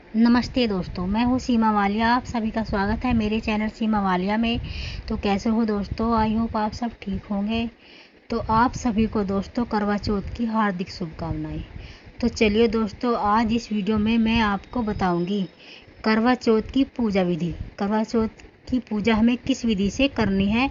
नमस्ते दोस्तों, मैं हूँ सीमा वालिया। आप सभी का स्वागत है मेरे चैनल सीमा वालिया में। तो कैसे हो दोस्तों? आई होप आप सब ठीक होंगे। तो आप सभी को दोस्तों करवा चौथ की हार्दिक शुभकामनाएं। तो चलिए दोस्तों, आज इस वीडियो में मैं आपको बताऊंगी करवा चौथ की पूजा विधि। करवा चौथ की पूजा हमें किस विधि से करनी है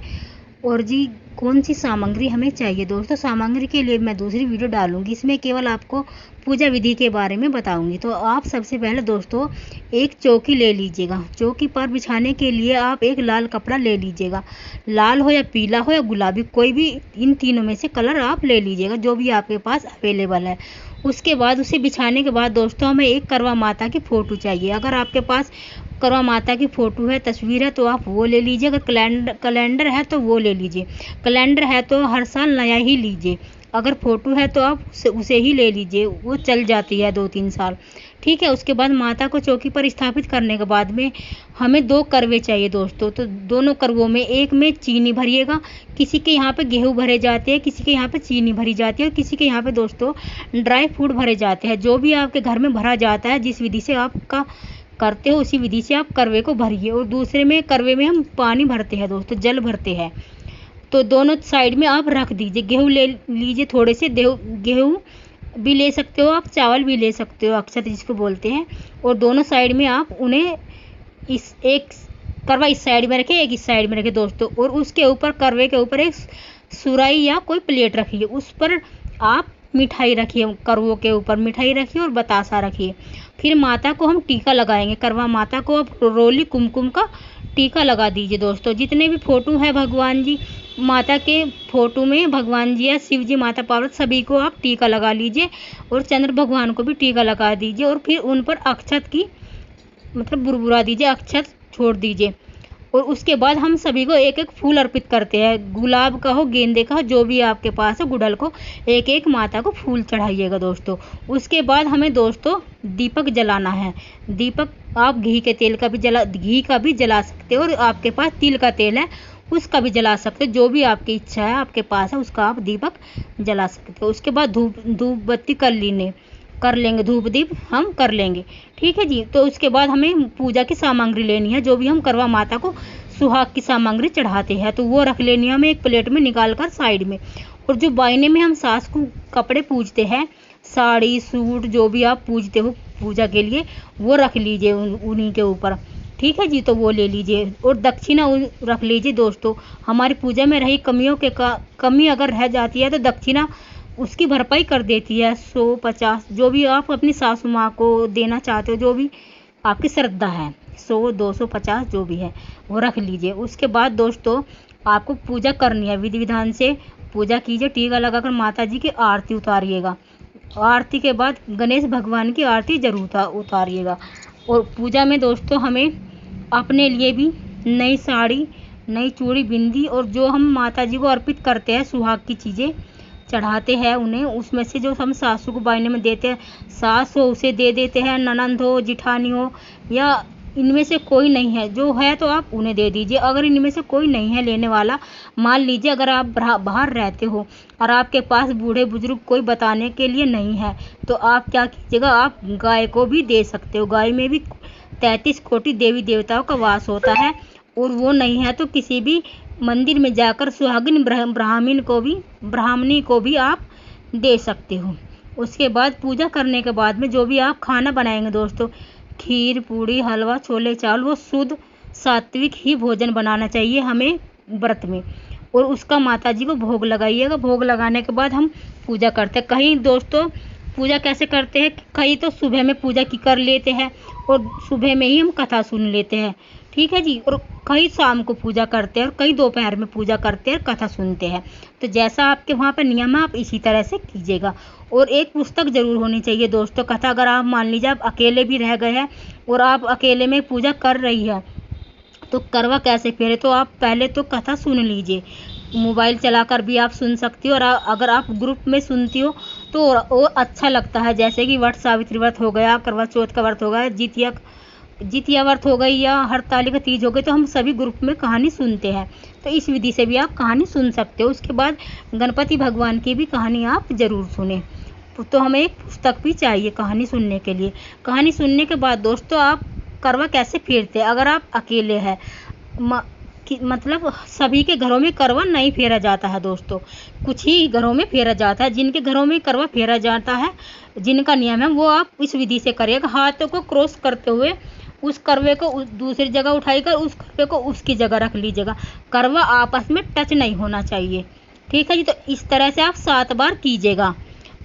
और जी कौन सी सामग्री हमें चाहिए। दोस्तों, सामग्री के लिए मैं दूसरी वीडियो डालूंगी, इसमें केवल आपको पूजा विधि के बारे में बताऊंगी। तो आप सबसे पहले दोस्तों एक चौकी ले लीजिएगा। चौकी पर बिछाने के लिए आप एक लाल कपड़ा ले लीजिएगा। लाल हो या पीला हो या गुलाबी, कोई भी इन तीनों में से कलर आप ले लीजिएगा जो भी आपके पास अवेलेबल है। उसके बाद उसे बिछाने के बाद दोस्तों हमें एक करवा माता की फ़ोटो चाहिए। अगर आपके पास करवा माता की फ़ोटो है, तस्वीर है, तो आप वो ले लीजिए। अगर कैलेंडर है तो वो ले लीजिए। कैलेंडर है तो हर साल नया ही लीजिए। अगर फ़ोटो है तो आप उसे ही ले लीजिए, वो चल जाती है 2-3 साल। ठीक है। उसके बाद माता को चौकी पर स्थापित करने के बाद में हमें 2 करवे चाहिए दोस्तों। तो दोनों करवों में एक में चीनी भरिएगा। किसी के यहाँ पे गेहूँ भरे जाते हैं, किसी के यहाँ पे चीनी भरी जाती है और किसी के यहाँ पे दोस्तों ड्राई फ्रूट भरे जाते हैं। जो भी आपके घर में भरा जाता है, जिस विधि से आपका करते हो उसी विधि से आप करवे को भरिए। और दूसरे में करवे में हम पानी भरते हैं दोस्तों, जल भरते हैं। तो दोनों साइड में आप रख दीजिए। गेहूँ ले लीजिए, थोड़े से गेहूँ भी ले सकते हो आप, चावल भी ले सकते हो, अक्षत जिसको बोलते हैं। और दोनों साइड में आप उन्हें इस एक करवा इस साइड में रखे, एक इस साइड में रखे दोस्तों। और उसके ऊपर करवे के ऊपर एक सुराई या कोई प्लेट रखिए, उस पर आप मिठाई रखिए। करवों के ऊपर मिठाई रखिए और बतासा रखिए। फिर माता को हम टीका लगाएंगे। करवा माता को आप रोली कुमकुम का टीका लगा दीजिए दोस्तों। जितने भी फोटो है भगवान जी माता के फोटो में, भगवान जी या शिव जी, माता पार्वती, सभी को आप टीका लगा लीजिए। और चंद्र भगवान को भी टीका लगा दीजिए। और फिर उन पर अक्षत की मतलब बुरबुरा दीजिए, अक्षत छोड़ दीजिए। और उसके बाद हम सभी को एक एक फूल अर्पित करते हैं। गुलाब का हो, गेंदे का हो, जो भी आपके पास है, गुड़हल को एक एक माता को फूल चढ़ाइएगा दोस्तों। उसके बाद हमें दोस्तों दीपक जलाना है। दीपक आप घी का भी जला सकते हो। और आपके पास तिल का तेल है उसका भी जला सकते हो। जो भी आपकी इच्छा है आपके पास है उसका आप दीपक जला सकते हो। उसके बाद धूप बत्ती कर लेंगे, धूप दीप हम कर लेंगे। ठीक है जी। तो उसके बाद हमें पूजा की सामग्री लेनी है। जो भी हम करवा माता को सुहाग की सामग्री चढ़ाते हैं तो वो रख लेनी है हमें एक प्लेट में निकाल कर साइड में। और जो बायने में हम सास को कपड़े पूजते हैं, साड़ी सूट जो भी आप पूजते हो पूजा के लिए, वो रख लीजिए उन्हीं के ऊपर। ठीक है जी। तो वो ले लीजिए। और दक्षिणा रख लीजिए दोस्तों। हमारी पूजा में रही कमी अगर रह जाती है तो दक्षिणा उसकी भरपाई कर देती है। 100-50 जो भी आप अपनी सासू माँ को देना चाहते हो, जो भी आपकी श्रद्धा है, 100-250 जो भी है वो रख लीजिए। उसके बाद दोस्तों आपको पूजा करनी है, विधि विधान से पूजा कीजिए। टीका लगाकर माता जी की आरती उतारिएगा। आरती के बाद गणेश भगवान की आरती जरूर उतारिएगा। और पूजा में दोस्तों हमें अपने लिए भी नई साड़ी, नई चूड़ी, बिंदी, और जो हम माता जी को अर्पित करते हैं सुहाग की चीज़ें चढ़ाते हैं उन्हें, उसमें से जो हम सासू को बायने में देते हैं, सास हो उसे दे देते हैं, ननंद हो, जिठानी हो, या इनमें से कोई नहीं है जो है तो आप उन्हें दे दीजिए। अगर इनमें से कोई नहीं है लेने वाला, मान लीजिए अगर आप बाहर रहते हो और आपके पास बूढ़े बुजुर्ग कोई बताने के लिए नहीं है, तो आप क्या कीजिएगा, आप गाय को भी दे सकते हो। गाय में भी 33 कोटि देवी देवताओं का वास होता है। और वो नहीं है तो किसी भी मंदिर में जाकर सुहागिन ब्राह्मणी को भी आप दे सकते हो। उसके बाद पूजा करने के बाद में जो भी आप खाना बनाएंगे दोस्तों, खीर, पूड़ी, हलवा, छोले चावल, वो शुद्ध सात्विक ही भोजन बनाना चाहिए हमें व्रत में। और उसका माता जी को भोग लगाइएगा। भोग लगाने के बाद हम पूजा करते हैं। कहीं दोस्तों पूजा कैसे करते हैं, कहीं तो सुबह में पूजा की कर लेते हैं और सुबह में ही हम कथा सुन लेते हैं। ठीक है जी। और कई शाम को पूजा करते हैं और कई दोपहर में पूजा करते हैं, कथा सुनते हैं। तो जैसा आपके वहाँ पर नियम है आप इसी तरह से कीजिएगा। और एक पुस्तक जरूर होनी चाहिए दोस्तों। कथा अगर आप मान लीजिए आप अकेले भी रह गए हैं और आप अकेले में पूजा कर रही है तो करवा कैसे फेरे, तो आप पहले तो कथा सुन लीजिए। मोबाइल चलाकर भी आप सुन सकती हो। और अगर आप ग्रुप में सुनती हो तो वो अच्छा लगता है। जैसे कि वट सावित्री व्रत हो गया, करवा चौथ का व्रत हो गया, जितिया व्रत हो गई, या हरतालिका तीज हो गई, तो हम सभी ग्रुप में कहानी सुनते हैं। तो इस विधि से भी आप कहानी सुन सकते हो। उसके बाद गणपति भगवान की भी कहानी आप जरूर सुने। तो हमें एक पुस्तक भी चाहिए कहानी सुनने के लिए। कहानी सुनने के बाद दोस्तों आप करवा कैसे फेरते हैं। अगर आप अकेले हैं मतलब सभी के घरों में करवा नहीं फेरा जाता है दोस्तों, कुछ ही घरों में फेरा जाता है। जिनके घरों में करवा फेरा जाता है, जिनका नियम है, वो आप इस विधि से करिएगा। हाथों को क्रॉस करते हुए उस करवे को दूसरी जगह उठाकर उस करवे को उसकी जगह रख लीजिएगा। करवा आपस में टच नहीं होना चाहिए, ठीक है जी। तो इस तरह से आप 7 बार कीजिएगा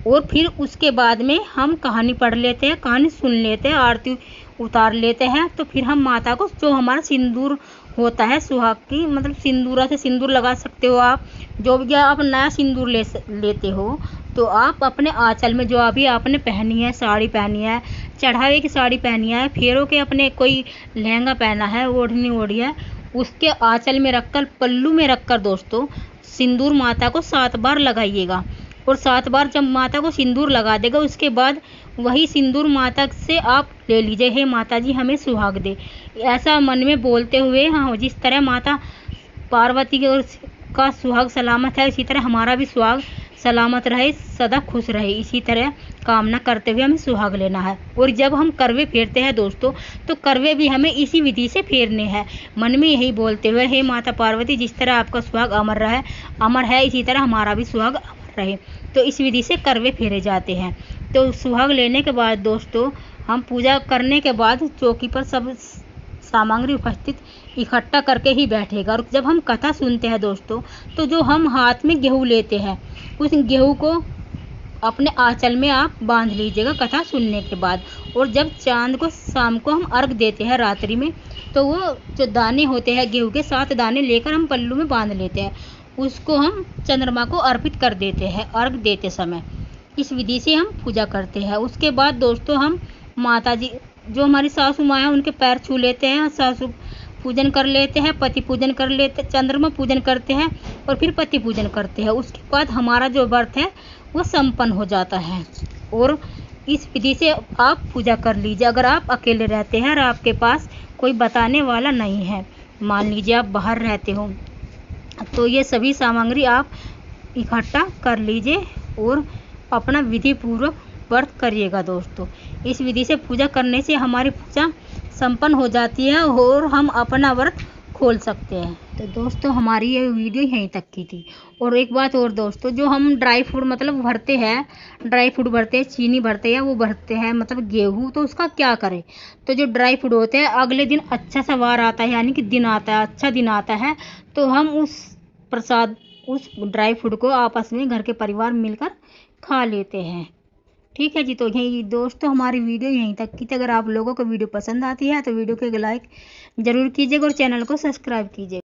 और फिर उसके बाद में हम कहानी पढ़ लेते हैं, कहानी सुन लेते हैं, आरती उतार लेते हैं। तो फिर हम माता को जो हमारा सिंदूर होता है सुहाग की, मतलब सिंदूरा से सिंदूर लगा सकते हो आप, जो भी आप नया सिंदूर लेते हो तो आप अपने आंचल में जो अभी आपने पहनी है, साड़ी पहनी है, चढ़ावे की साड़ी पहनी है, फेरों के अपने कोई लहंगा पहना है, ओढ़नी ओढ़ी है, उसके आंचल में रखकर, पल्लू में रखकर दोस्तों सिंदूर माता को 7 बार लगाइएगा। और 7 बार जब माता को सिंदूर लगा देगा उसके बाद वही सिंदूर माता से आप ले लीजिए। हे माता जी हमें सुहाग दे, ऐसा मन में बोलते हुए। हाँ, जिस तरह माता पार्वती का सुहाग सलामत है, इसी तरह हमारा भी सुहाग सलामत रहे, सदा खुश रहे, इसी तरह कामना करते हुए हमें सुहाग लेना है। और जब हम करवे फेरते हैं दोस्तों, तो करवे भी हमें इसी विधि से फेरने हैं, मन में यही बोलते हुए, हे माता पार्वती जिस तरह आपका सुहाग अमर है, इसी तरह हमारा भी सुहाग अमर रहे। तो इस विधि से करवे फेरे जाते हैं। तो सुहाग लेने के बाद दोस्तों हम पूजा करने के बाद चौकी पर सब सामग्री उपस्थित इकट्ठा करके ही बैठेगा। और जब हम कथा सुनते हैं दोस्तों, तो जो हम हाथ में गेहूँ लेते हैं, उस गेहूँ को अपने आंचल में आप बांध लीजिएगा कथा सुनने के बाद। और जब चांद को शाम को हम अर्घ देते हैं रात्रि में, तो वो जो दाने होते हैं गेहूँ के 7 दाने लेकर हम पल्लू में बांध लेते हैं, उसको हम चंद्रमा को अर्पित कर देते हैं अर्घ देते समय। इस विधि से हम पूजा करते हैं। उसके बाद दोस्तों हम माता जी जो हमारी सासू माँ है उनके पैर छू लेते हैं, सासू पूजन कर लेते हैं, पति पूजन कर लेते, चंद्रमा पूजन करते हैं और फिर पति पूजन करते हैं। उसके बाद हमारा जो व्रत है वो संपन्न हो जाता है। और इस विधि से आप पूजा कर लीजिए। अगर आप अकेले रहते हैं और आपके पास कोई बताने वाला नहीं है, मान लीजिए आप बाहर रहते हो, तो ये सभी सामग्री आप इकट्ठा कर लीजिए और अपना विधि पूर्वक व्रत करिएगा दोस्तों। इस विधि से पूजा करने से हमारी पूजा संपन्न हो जाती है और हम अपना व्रत खोल सकते हैं। तो दोस्तों हमारी ये वीडियो यहीं तक की थी। और एक बात और दोस्तों, जो हम ड्राई फ्रूट मतलब भरते हैं, ड्राई फ्रूट भरते हैं, चीनी भरते हैं, वो भरते हैं मतलब गेहूँ, तो उसका क्या करें। तो जो ड्राई फ्रूट होते हैं अगले दिन अच्छा सा वार आता है, यानी कि दिन आता है, अच्छा दिन आता है, तो हम उस प्रसाद उस ड्राई फ्रूट को आपस में घर के परिवार मिलकर खा लेते हैं, ठीक है जी। तो यही दोस्तों हमारी वीडियो यहीं तक की थी। अगर आप लोगों को वीडियो पसंद आती है तो वीडियो को एक लाइक ज़रूर कीजिएगा और चैनल को सब्सक्राइब कीजिएगा।